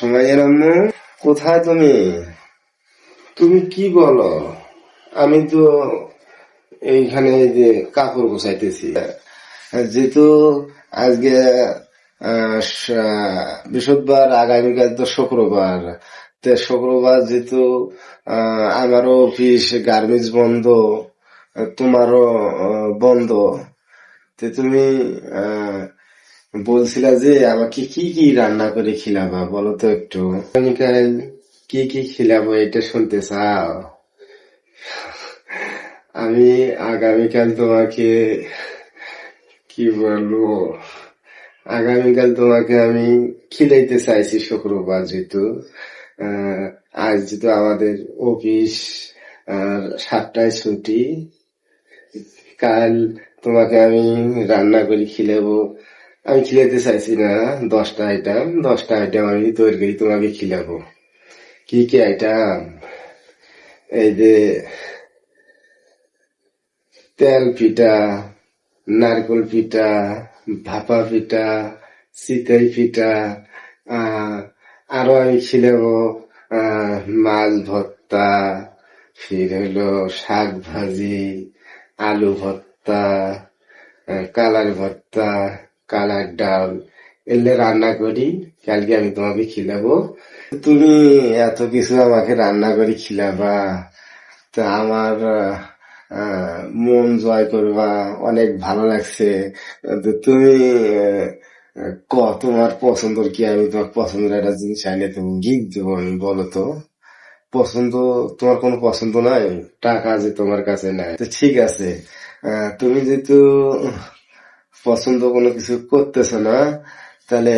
সময়ের আম্মু, কোথায় তুমি? তুমি কি বলো? আমি তো এইখানে এই যে কাপড় গোছাইতেছি। যেহেতু আজকে বৃহস্পতিবার, আগামীকাল তো শুক্রবার। তো শুক্রবার যেহেতু আমারও অফিস গার্মেন্টস বন্ধ, তোমারও বন্ধ। তো তুমি আহ বলছিলা যে আমাকে কি কি রান্না করে খিলাবা বলো তো একটু। আগামীকাল কি কি খিলাবো এটা শুনতে চাও? আমি আগামীকাল তোমাকে কি বলবো, আগামীকাল তোমাকে আমি খিলাইতে চাইছি শুক্রবার যেহেতু আহ, আজ যেহেতু আমাদের অফিস 7টায় ছুটি। কাল তোমাকে আমি রান্না করে খিলাবো। আমি খিলাইতে চাইছি না 10টা আইটেম, 10টা আইটেম আমি তৈরি করে তোমাকে খিলাবো। কি কি আইটেম? এই যে তেল পিঠা, নারকেল পিঠা, ভাপা পিঠা, চিতই পিঠা, আহ আরো আমি খিলাবো মাছ ভর্তা, ফির হলো শাক ভাজি, আলু ভর্তা, কালার ভর্তা, কালার ডাল, এগুলো রান্না করি। কালকে আমি তোমাকে খিলাবো। তুমি এত কিছু আমাকে রান্না করে খিলাবা, তা আমার মন জয় করবা, অনেক ভালো লাগছে। তো তুমি তোমার পছন্দের কি? আমি তোমার পছন্দের একটা জিনিস আইলে তুমি গিফট দেবো আমি, বলো তো। পছন্দ, তোমার কোনো পছন্দ নাই? টাকা যে তোমার কাছে নাই, তো ঠিক আছে। তুমি যেহেতু পছন্দ কোনো কিছু করতেছো না, তাহলে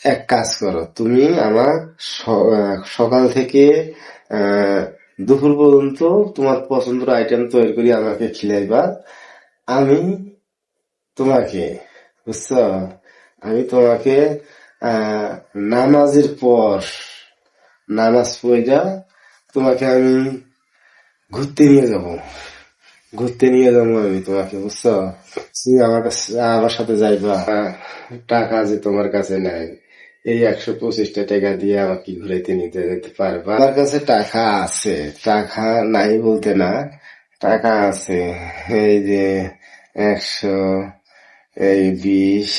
এক কাজ করো, তুমি আমার সকাল থেকে আহ দুপুর পর্যন্ত তোমার পছন্দের আইটেম তৈরি করে আমাকে খিলাইবা। আমি তোমাকে, বুঝছো, আমি তোমাকে আহ নামাজের পর, নামাজ পড়া তোমাকে আমি ঘুরতে নিয়ে যাব। ঘুরতে নিয়ে যাবো আমি তোমাকে, বুঝছো। তুমি আমার কাছে, আমার সাথে যাইবা। টাকা যে তোমার কাছে নাই, এই 125টা টাকা দিয়ে আমাকে ঘুরাইতে নিতে যেতে পারবা? আমার কাছে টাকা আছে, টাকা নাই বলতে না, টাকা আছে। এই যে 100, এই 20,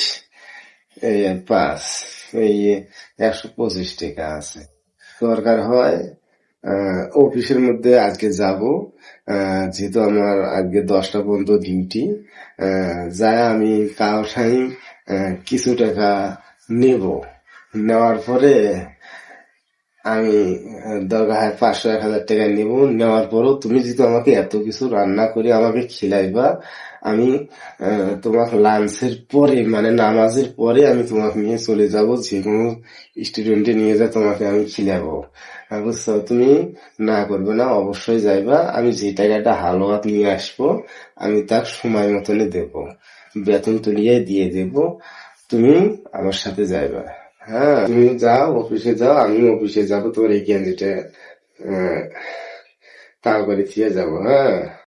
এই 5, এই 125 টাকা আছে। দরকার হয় অফিসের মধ্যে আজকে যাব, যেহেতু আমার আজকে 10টা পর্যন্ত ডিউটি। যায় আমি কাউসাই কিছু টাকা নেব। নেওয়ার পরে আমি দরকার হয় 500-1000 টাকা নেব। নেওয়ার পরও তুমি যেহেতু আমাকে এত কিছু রান্না করে আমাকে খিলাইবা, আমি তোমাকে লাঞ্চের পরে, মানে নামাজের পরে আমি তোমাকে নিয়ে চলে যাব, যে কোনো স্টুডেন্টে নিয়ে যা তোমাকে আমি খিলাবো। বুঝছো, তুমি না করবে না, অবশ্যই যাইবা। আমি যে টাকাটা হালুয়াত নিয়ে আসবো, আমি তার সময় মতনে দেব, বেতন তুলিয়ে দিয়ে দেব। তুমি আমার সাথে যাইবা। হ্যাঁ, তুমি যাও, অফিসে যাও, আমিও অফিসে যাবো। তোমার এই ক্যান্ডিডেট তাড়াতাড়ি ফিরে যাবো। হ্যাঁ।